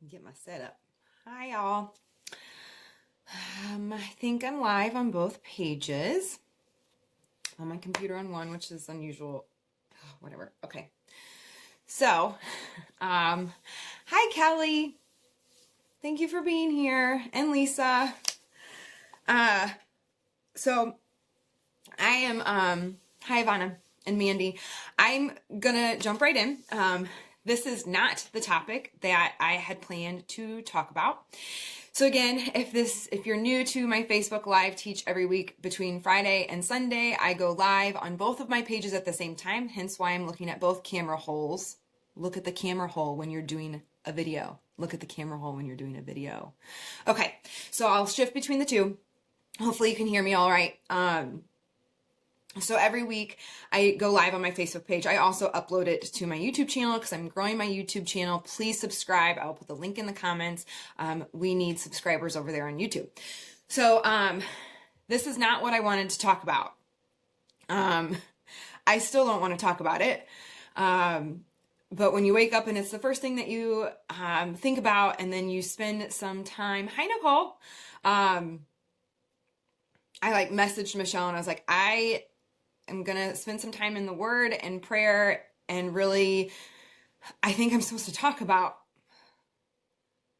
Get my setup. Hi, y'all. I think I'm live on both pages. On my computer on one, which is unusual. Oh, whatever. Okay. So, hi, Kelly. Thank you for being here. And Lisa. So, I am, hi, Ivana and Mandy. I'm gonna jump right in. This is not the topic that I had planned to talk about. So again, if you're new to my Facebook Live Teach every week between Friday and Sunday, I go live on both of my pages at the same time, hence why I'm looking at both camera holes. Look at the camera hole when you're doing a video. Look at the camera hole when you're doing a video. Okay, so I'll shift between the two. Hopefully you can hear me all right. So every week I go live on my Facebook page. I also upload it to my YouTube channel because I'm growing my YouTube channel. Please subscribe. I'll put the link in the comments. We need subscribers over there on YouTube. So this is not what I wanted to talk about. I still don't want to talk about it. But when you wake up and it's the first thing that you think about, and then you spend some time, hi Nicole. I messaged Michelle and I was like, I'm going to spend some time in the Word and prayer, and really, I think I'm supposed to talk about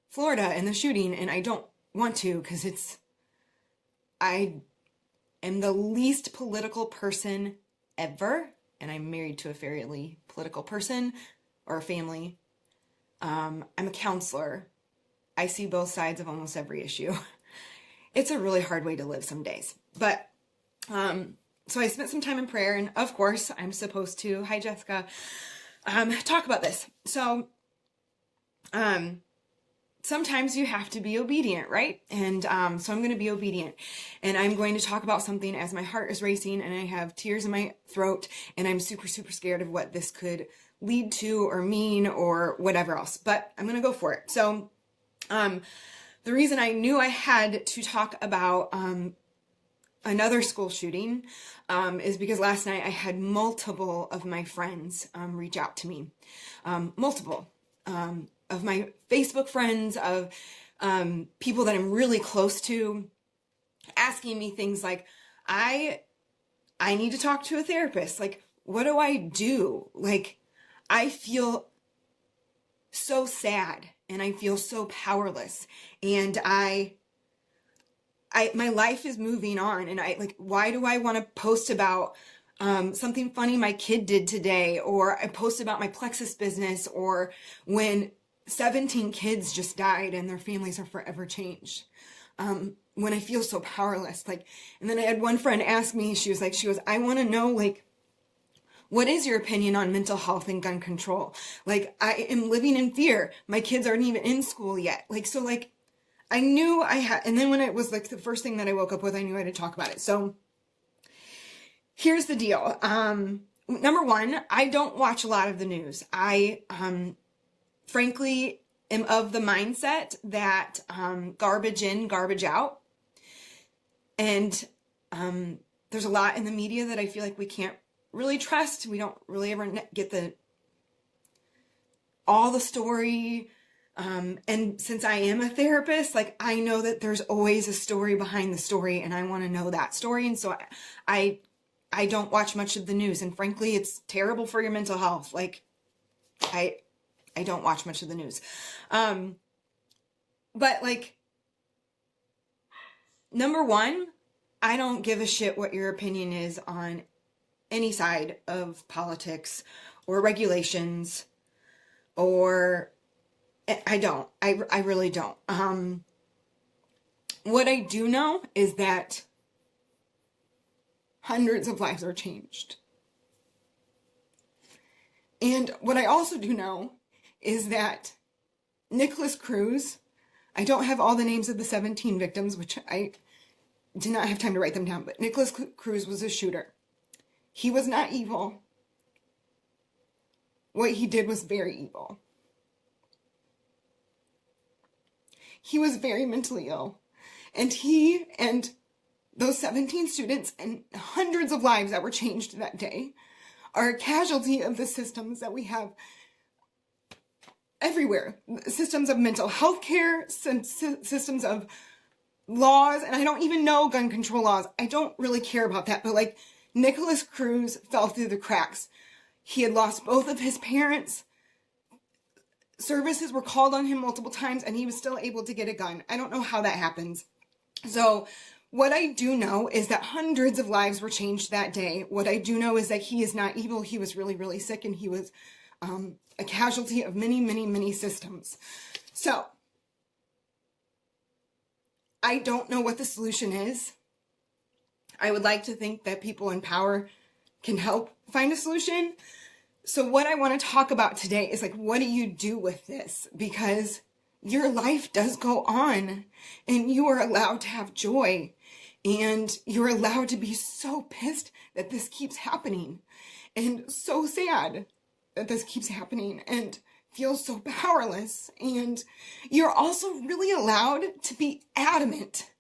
Florida and the shooting, and I don't want to because I am the least political person ever, and I'm married to a fairly political person or a family. I'm a counselor. I see both sides of almost every issue. It's a really hard way to live some days, but so I spent some time in prayer, and of course I'm supposed to, hi Jessica, talk about this. So, sometimes you have to be obedient, right? And, so I'm going to be obedient, and I'm going to talk about something as my heart is racing and I have tears in my throat, and I'm super, super scared of what this could lead to or mean or whatever else, but I'm going to go for it. So, the reason I knew I had to talk about, another school shooting is because last night I had multiple of my friends reach out to me. Multiple of my Facebook friends, of people that I'm really close to, asking me things like, I need to talk to a therapist. Like, what do I do? Like, I feel so sad and I feel so powerless, and my life is moving on, and why do I want to post about something funny my kid did today, or I post about my Plexus business, or when 17 kids just died and their families are forever changed, when I feel so powerless. And then I had one friend ask me, she goes, I want to know, what is your opinion on mental health and gun control? I am living in fear. My kids aren't even in school yet. I knew I had, and then when it was the first thing that I woke up with, I knew I had to talk about it. So here's the deal. Number one, I don't watch a lot of the news. I, frankly, am of the mindset that, garbage in, garbage out. And, there's a lot in the media that I feel like we can't really trust. We don't really ever get all the story. And since I am a therapist, I know that there's always a story behind the story, and I want to know that story. And so I don't watch much of the news, and frankly, it's terrible for your mental health. I don't watch much of the news. But number one, I don't give a shit what your opinion is on any side of politics or regulations, or I don't. I really don't. What I do know is that hundreds of lives are changed. And what I also do know is that Nicholas Cruz, I don't have all the names of the 17 victims, which I did not have time to write them down, but Nicholas Cruz was a shooter. He was not evil. What he did was very evil. He was very mentally ill, and he and those 17 students and hundreds of lives that were changed that day are a casualty of the systems that we have everywhere. Systems of mental health care, systems of laws, and I don't even know gun control laws. I don't really care about that, but like Nicholas Cruz fell through the cracks. He had lost both of his parents. Services were called on him multiple times, and he was still able to get a gun. I don't know how that happens. So what I do know is that hundreds of lives were changed that day. What I do know is that he is not evil. He was really, really sick, and he was a casualty of many, many, many systems. So I don't know what the solution is. I would like to think that people in power can help find a solution. So what I want to talk about today is like, what do you do with this? Because your life does go on, and you are allowed to have joy, and you're allowed to be so pissed that this keeps happening, and so sad that this keeps happening, and feel so powerless. And you're also really allowed to be adamant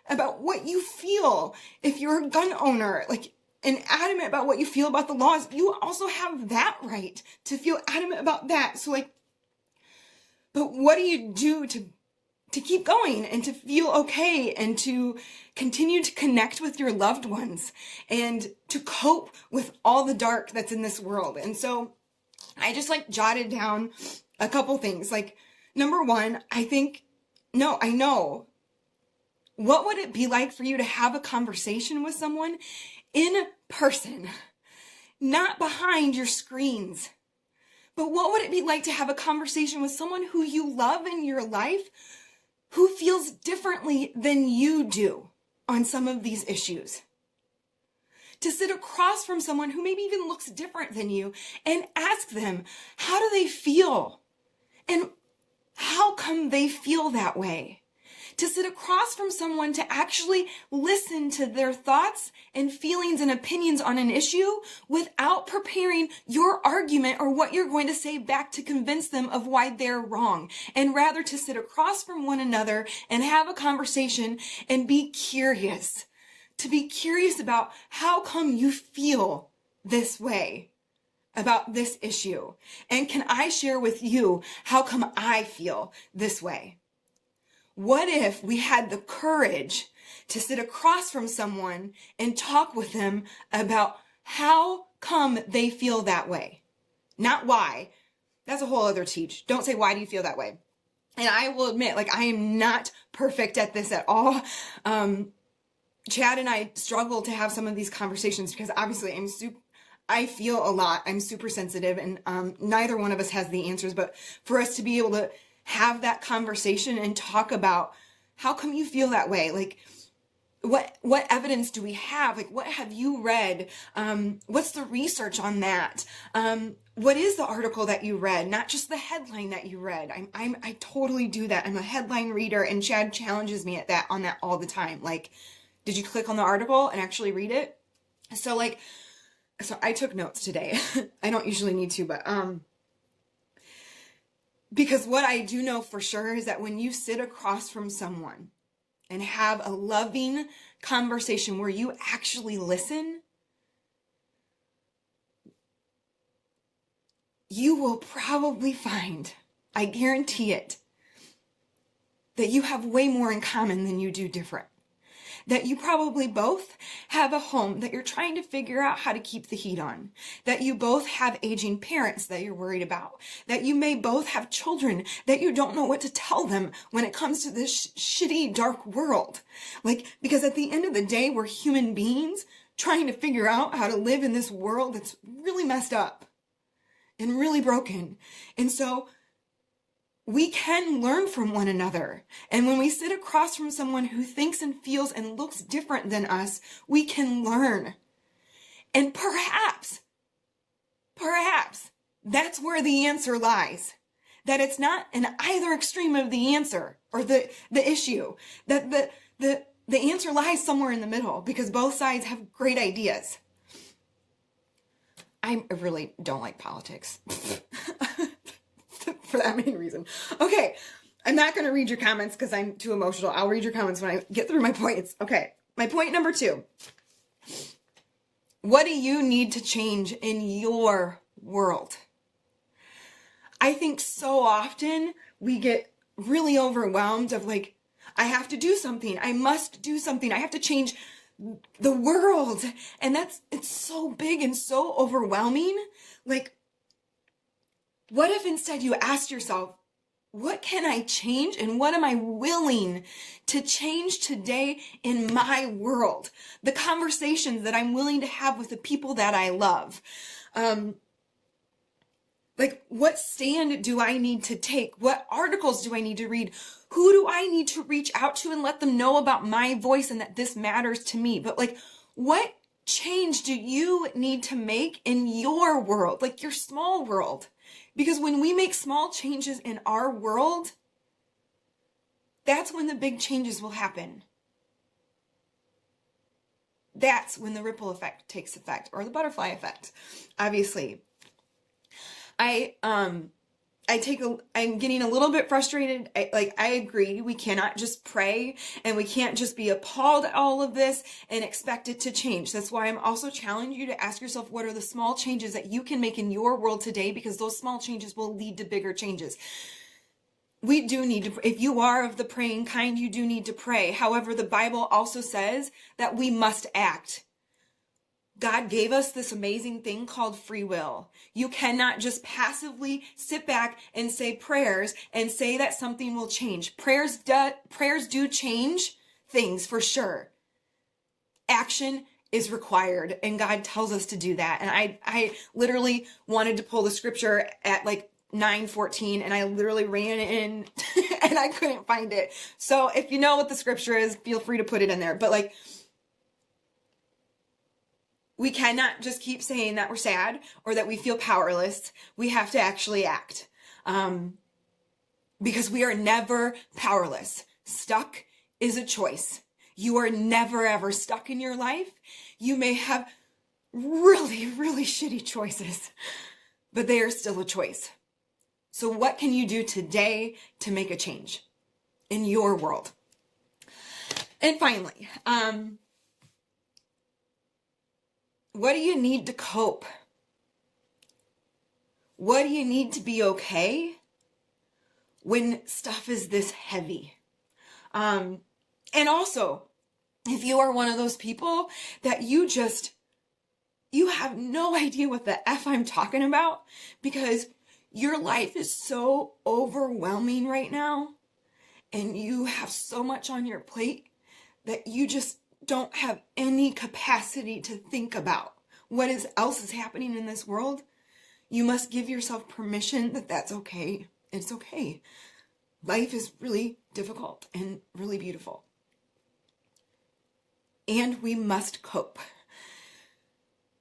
about what you feel. If you're a gun owner, like, and adamant about what you feel about the laws, you also have that right to feel adamant about that. So like, but what do you do to keep going and to feel okay and to continue to connect with your loved ones and to cope with all the dark that's in this world? And so I just like jotted down a couple things. Like, number one, I know. What would it be like for you to have a conversation with someone in person, not behind your screens? But what would it be like to have a conversation with someone who you love in your life, who feels differently than you do on some of these issues? To sit across from someone who maybe even looks different than you and ask them, how do they feel? And how come they feel that way? To sit across from someone to actually listen to their thoughts and feelings and opinions on an issue without preparing your argument or what you're going to say back to convince them of why they're wrong. And rather to sit across from one another and have a conversation and be curious. To be curious about how come you feel this way about this issue. And can I share with you how come I feel this way? What if we had the courage to sit across from someone and talk with them about how come they feel that way? Not why. That's a whole other teach. Don't say, why do you feel that way? And I will admit, like, I am not perfect at this at all. Chad and I struggle to have some of these conversations because obviously I feel a lot. I'm super sensitive, and neither one of us has the answers. But for us to be able to have that conversation and talk about how come you feel that way? Like, what evidence do we have? Like, what have you read? What's the research on that? What is the article that you read? Not just the headline that you read. I totally do that. I'm a headline reader, and Chad challenges me on that all the time. Like, did you click on the article and actually read it? So I took notes today. I don't usually need to, but because what I do know for sure is that when you sit across from someone and have a loving conversation where you actually listen, you will probably find, I guarantee it, that you have way more in common than you do different. That you probably both have a home that you're trying to figure out how to keep the heat on. That you both have aging parents that you're worried about. That you may both have children that you don't know what to tell them when it comes to this shitty, dark world. Like, because at the end of the day, we're human beings trying to figure out how to live in this world that's really messed up and really broken. And so we can learn from one another. And when we sit across from someone who thinks and feels and looks different than us, we can learn. And perhaps that's where the answer lies. That it's not in either extreme of the answer or the issue. That the answer lies somewhere in the middle, because both sides have great ideas. I really don't like politics. For that main reason. Okay, I'm not going to read your comments because I'm too emotional. I'll read your comments when I get through my points. Okay, my point number 2. What do you need to change in your world? I think so often we get really overwhelmed of like, I have to do something. I must do something. I have to change the world. And it's so big and so overwhelming. Like, what if instead you asked yourself, what can I change and what am I willing to change today in my world? The conversations that I'm willing to have with the people that I love. Like, what stand do I need to take? What articles do I need to read? Who do I need to reach out to and let them know about my voice and that this matters to me? But like, what change do you need to make in your world, like your small world? Because when we make small changes in our world, that's when the big changes will happen. That's when the ripple effect takes effect, or the butterfly effect, obviously. I'm getting a little bit frustrated. I agree. We cannot just pray and we can't just be appalled at all of this and expect it to change. That's why I'm also challenging you to ask yourself, what are the small changes that you can make in your world today? Because those small changes will lead to bigger changes. We do need to, if you are of the praying kind, you do need to pray. However, the Bible also says that we must act. God gave us this amazing thing called free will. You cannot just passively sit back and say prayers and say that something will change. Prayers do change things for sure. Action is required, and God tells us to do that. And I literally wanted to pull the scripture at like 9:14, and I literally ran in and I couldn't find it. So if you know what the scripture is, feel free to put it in there. But like, we cannot just keep saying that we're sad or that we feel powerless. We have to actually act. Because we are never powerless. Stuck is a choice. You are never ever stuck in your life. You may have really, really shitty choices, but they are still a choice. So what can you do today to make a change in your world? And finally, what do you need to cope? What do you need to be okay when stuff is this heavy? And also, if you are one of those people that you have no idea what the F I'm talking about because your life is so overwhelming right now and you have so much on your plate that you just don't have any capacity to think about what else is happening in this world, you must give yourself permission that that's okay. It's okay. Life is really difficult and really beautiful. And we must cope.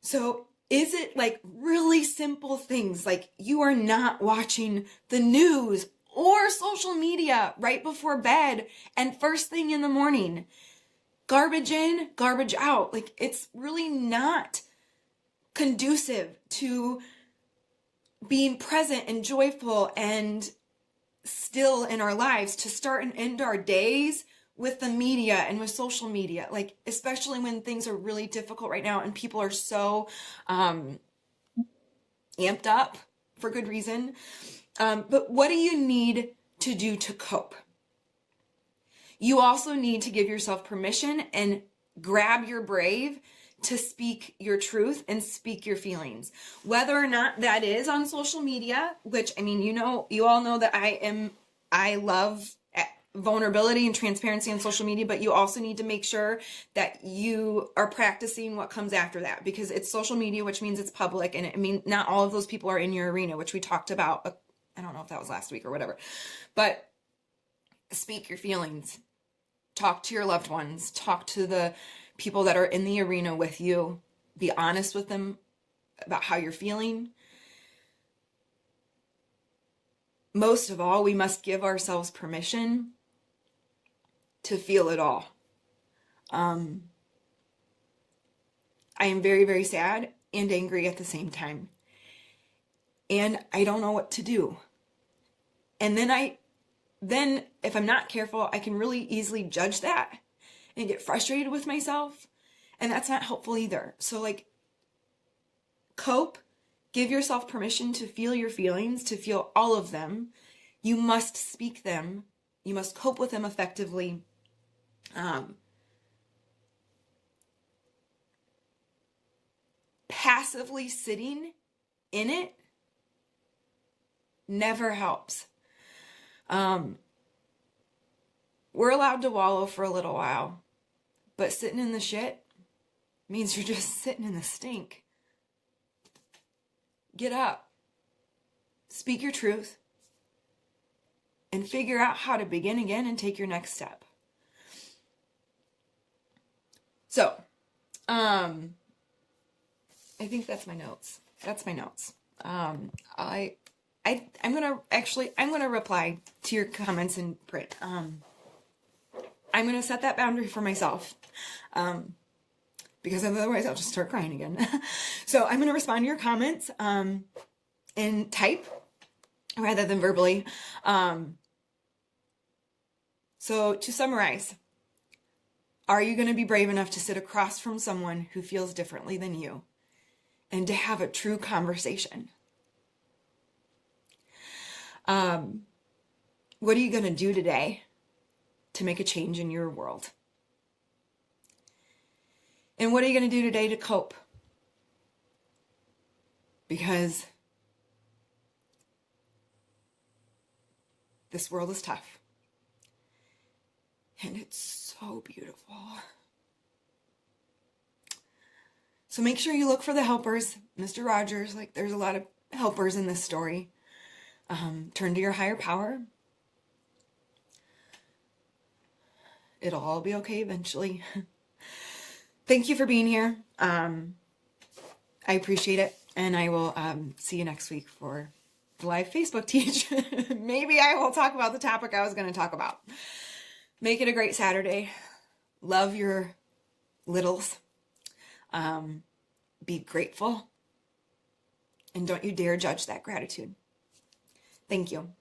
So is it like really simple things like you are not watching the news or social media right before bed and first thing in the morning? Garbage in, garbage out. Like, it's really not conducive to being present and joyful and still in our lives to start and end our days with the media and with social media. Like, especially when things are really difficult right now and people are so amped up for good reason. But what do you need to do to cope? You also need to give yourself permission and grab your brave to speak your truth and speak your feelings. Whether or not that is on social media, which, I mean, you all know that I love vulnerability and transparency on social media, but you also need to make sure that you are practicing what comes after that, because it's social media, which means it's public. And I mean, not all of those people are in your arena, which we talked about. I don't know if that was last week or whatever, but speak your feelings. Talk to your loved ones. Talk to the people that are in the arena with you. Be honest with them about how you're feeling. Most of all, we must give ourselves permission to feel it all. I am very, very sad and angry at the same time. And I don't know what to do. And then if I'm not careful, I can really easily judge that and get frustrated with myself. And that's not helpful either. So like, cope Give yourself permission to feel your feelings, to feel all of them. You must speak them. You must cope with them effectively. Passively sitting in it never helps. We're allowed to wallow for a little while, but sitting in the shit means you're just sitting in the stink. Get up, speak your truth, and figure out how to begin again and take your next step. So, I think that's my notes. That's my notes. I'm gonna reply to your comments in print. I'm gonna set that boundary for myself. Because otherwise I'll just start crying again. So I'm gonna respond to your comments, in type rather than verbally. So to summarize, are you gonna be brave enough to sit across from someone who feels differently than you and to have a true conversation? What are you gonna do today to make a change in your world? And what are you going to do today to cope? Because this world is tough. And it's so beautiful. So make sure you look for the helpers. Mr. Rogers, like there's a lot of helpers in this story. Turn to your higher power. It'll all be okay eventually. Thank you for being here. I appreciate it. And I will see you next week for the live Facebook teach. Maybe I will talk about the topic I was going to talk about. Make it a great Saturday. Love your littles. Be grateful. And don't you dare judge that gratitude. Thank you.